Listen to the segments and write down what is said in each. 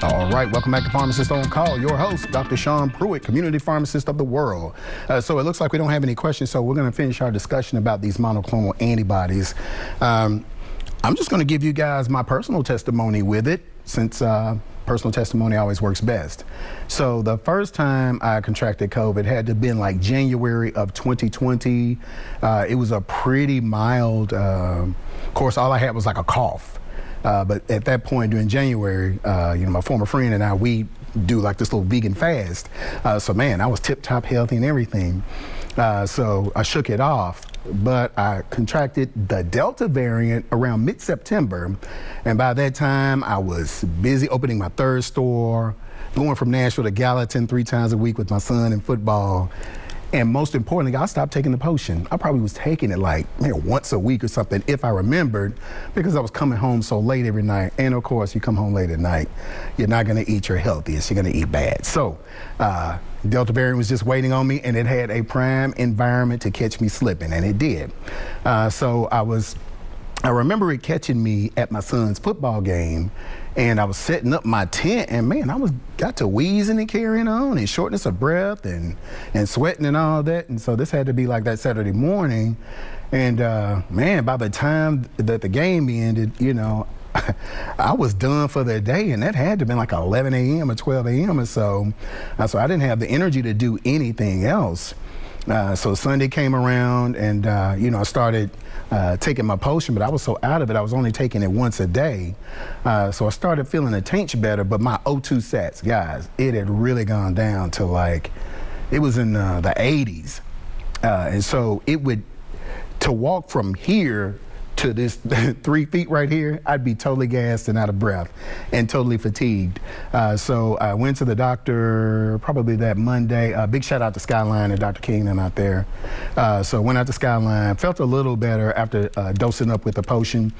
All right, welcome back to Pharmacist on Call. Your host, Dr. Sean Pruitt, community pharmacist of the world. So it looks like we don't have any questions, so we're going to finish our discussion about these monoclonal antibodies. I'm just going to give you guys my personal testimony with it, since personal testimony always works best. So the first time I contracted COVID had to have been like January of 2020. It was a pretty mild, of course, all I had was like a cough. But at that point during January, you know, my former friend and I, we do like this little vegan fast. So man, I was tip-top healthy and everything. So I shook it off, but I contracted the Delta variant around mid-September. And by that time, I was busy opening my third store, going from Nashville to Gallatin 3 times a week with my son in football. And most importantly, I stopped taking the potion. I probably was taking it like once a week or something, if I remembered, because I was coming home so late every night. And of course, you come home late at night, you're not gonna eat your healthiest, you're gonna eat bad. So Delta variant was just waiting on me, and it had a prime environment to catch me slipping, and it did. So I remember it catching me at my son's football game, and I was setting up my tent, and man, I got to wheezing and carrying on, and shortness of breath, and sweating and all that. And so this had to be like that Saturday morning. And man, by the time that the game ended, you know, I was done for the day, and that had to have been like 11 a.m. or 12 a.m. or so. So I didn't have the energy to do anything else. So Sunday came around, and you know, I started taking my potion, but I was so out of it, I was only taking it once a day. So I started feeling a tinge better, but my O2 sats, guys, it had really gone down to like, it was in the 80s. And so to walk from here to this 3 feet right here, I'd be totally gassed and out of breath and totally fatigued. So I went to the doctor probably that Monday. Big shout out to Skyline and Dr. Keenan out there. So went out to Skyline, felt a little better after dosing up with the potion.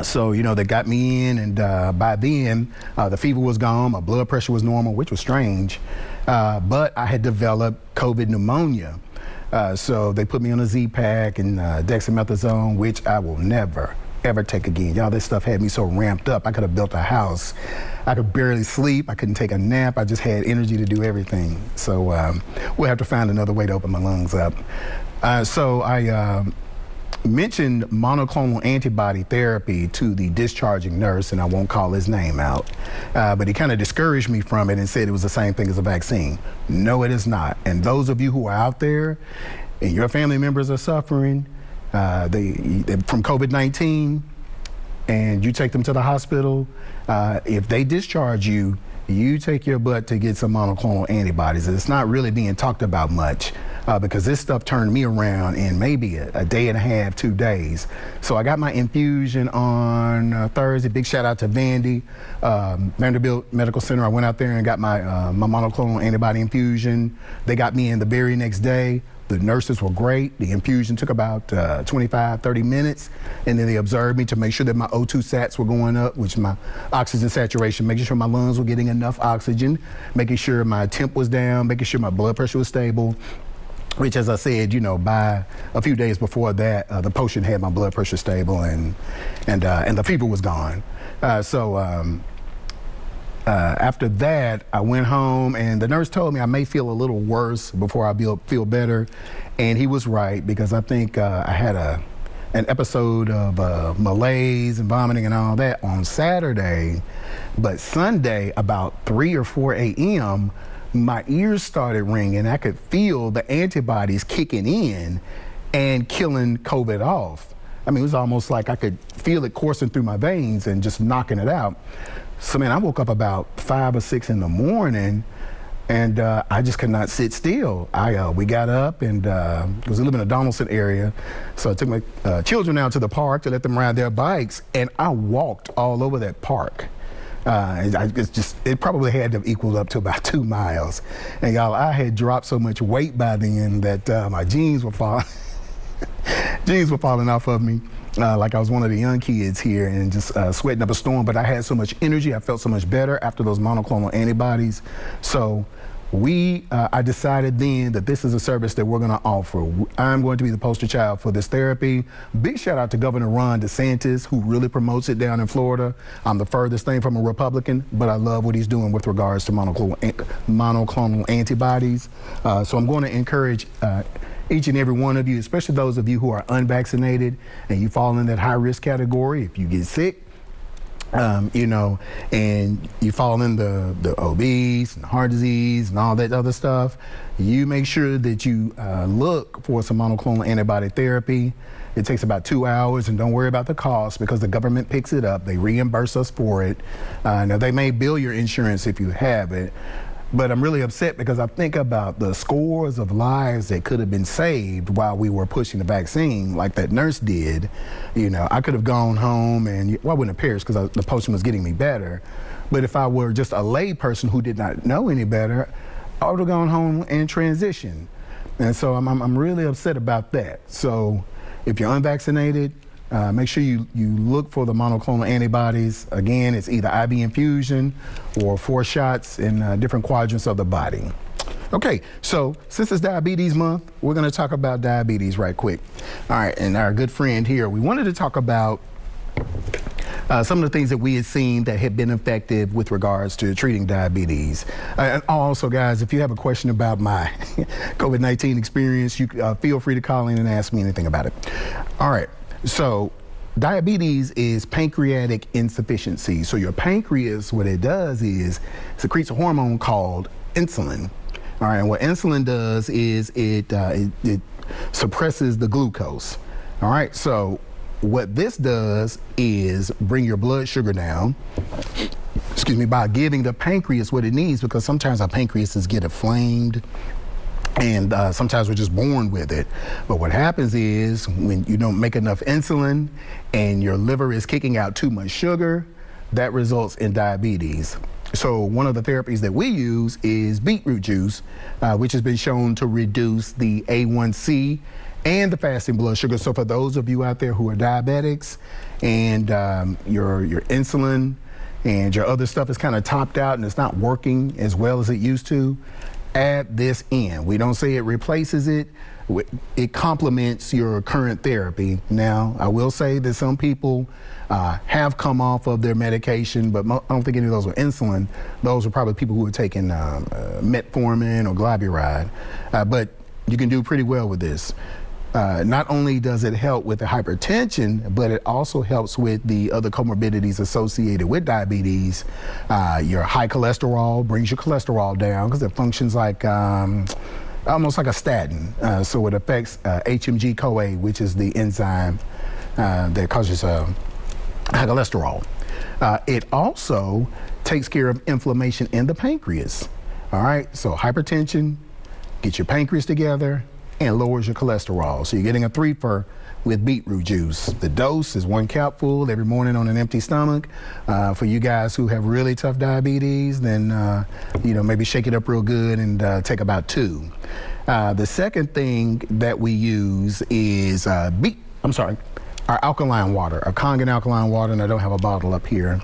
So, you know, they got me in, and by then the fever was gone, my blood pressure was normal, which was strange. But I had developed COVID pneumonia. So they put me on a Z-Pack and dexamethasone, which I will never, ever take again. Y'all, this stuff had me so ramped up, I could have built a house. I could barely sleep, I couldn't take a nap, I just had energy to do everything. So we'll have to find another way to open my lungs up. So I mentioned monoclonal antibody therapy to the discharging nurse, and I won't call his name out, but he kind of discouraged me from it and said it was the same thing as a vaccine. No, it is not. And those of you who are out there and your family members are suffering from COVID-19, and you take them to the hospital, if they discharge you, you take your butt to get some monoclonal antibodies. It's not really being talked about much because this stuff turned me around in maybe a day and a half, 2 days. So I got my infusion on Thursday. Big shout out to Vandy, Vanderbilt Medical Center. I went out there and got my monoclonal antibody infusion. They got me in the very next day. The nurses were great. The infusion took about 25, 30 minutes, and then they observed me to make sure that my O2 sats were going up, which is my oxygen saturation, making sure my lungs were getting enough oxygen, making sure my temp was down, making sure my blood pressure was stable, which, as I said, you know, by a few days before that, the potion had my blood pressure stable, and the fever was gone. After that, I went home, and the nurse told me I may feel a little worse before I feel better, and he was right, because I think I had an episode of malaise and vomiting and all that on Saturday, but Sunday about 3 or 4 a.m., my ears started ringing. I could feel the antibodies kicking in and killing COVID off. I mean, it was almost like I could feel it coursing through my veins and just knocking it out. So, man, I woke up about 5 or 6 in the morning, and I just could not sit still. We got up, and because we live in the Donaldson area, so I took my children out to the park to let them ride their bikes, and I walked all over that park. It probably had to have equaled up to about 2 miles. And y'all, I had dropped so much weight by then that my jeans were falling off of me. Like I was one of the young kids here, and just sweating up a storm, but I had so much energy, I felt so much better after those monoclonal antibodies. So I decided then that this is a service that we're going to offer. I'm going to be the poster child for this therapy. Big shout out to Governor Ron DeSantis, who really promotes it down in Florida. I'm the furthest thing from a Republican, but I love what he's doing with regards to monoclonal antibodies. So I'm going to encourage each and every one of you, especially those of you who are unvaccinated and you fall in that high risk category. If you get sick, you know, and you fall in the obese and heart disease and all that other stuff, you make sure that you look for some monoclonal antibody therapy. It takes about 2 hours, and don't worry about the cost because the government picks it up. They reimburse us for it. Now, they may bill your insurance if you have it, but I'm really upset because I think about the scores of lives that could have been saved while we were pushing the vaccine, like that nurse did. You know, I could have gone home and, well, I wouldn't have perished because the potion was getting me better. But if I were just a lay person who did not know any better, I would have gone home and transitioned. And so I'm really upset about that. So if you're unvaccinated, make sure you look for the monoclonal antibodies. Again, it's either IV infusion or 4 shots in different quadrants of the body. Okay, so since it's Diabetes Month, we're going to talk about diabetes right quick. All right, and our good friend here, we wanted to talk about some of the things that we had seen that had been effective with regards to treating diabetes. And also, guys, if you have a question about my COVID-19 experience, you feel free to call in and ask me anything about it. All right. So diabetes is pancreatic insufficiency. So your pancreas, what it does is secretes a hormone called insulin. All right, and what insulin does is it suppresses the glucose. All right, so what this does is bring your blood sugar down, excuse me, by giving the pancreas what it needs, because sometimes our pancreases get inflamed, and sometimes we're just born with it. But what happens is when you don't make enough insulin and your liver is kicking out too much sugar, that results in diabetes. So one of the therapies that we use is beetroot juice, which has been shown to reduce the A1C and the fasting blood sugar. So for those of you out there who are diabetics and your insulin and your other stuff is kind of topped out and it's not working as well as it used to, add this in. We don't say it replaces it. It complements your current therapy. Now, I will say that some people have come off of their medication, but I don't think any of those were insulin. Those are probably people who are taking metformin or glyburide. But you can do pretty well with this. Not only does it help with the hypertension, but it also helps with the other comorbidities associated with diabetes. Your high cholesterol brings your cholesterol down because it functions like almost like a statin. So it affects HMG-CoA, which is the enzyme that causes high cholesterol. It also takes care of inflammation in the pancreas. All right, so hypertension, get your pancreas together, and lowers your cholesterol. So you're getting a 3-fer with beetroot juice. The dose is 1 capful every morning on an empty stomach. For you guys who have really tough diabetes, then you know, maybe shake it up real good and take about 2. The second thing that we use is our alkaline water, our Kangen alkaline water, and I don't have a bottle up here.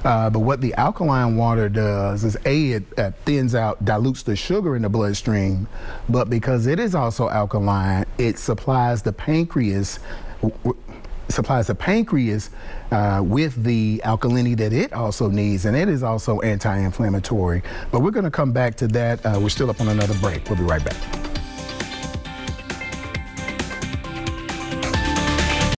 But what the alkaline water does is it thins out, dilutes the sugar in the bloodstream, but because it is also alkaline, it supplies the pancreas with the alkalinity that it also needs, and it is also anti-inflammatory. But we're going to come back to that. We're still up on another break. We'll be right back.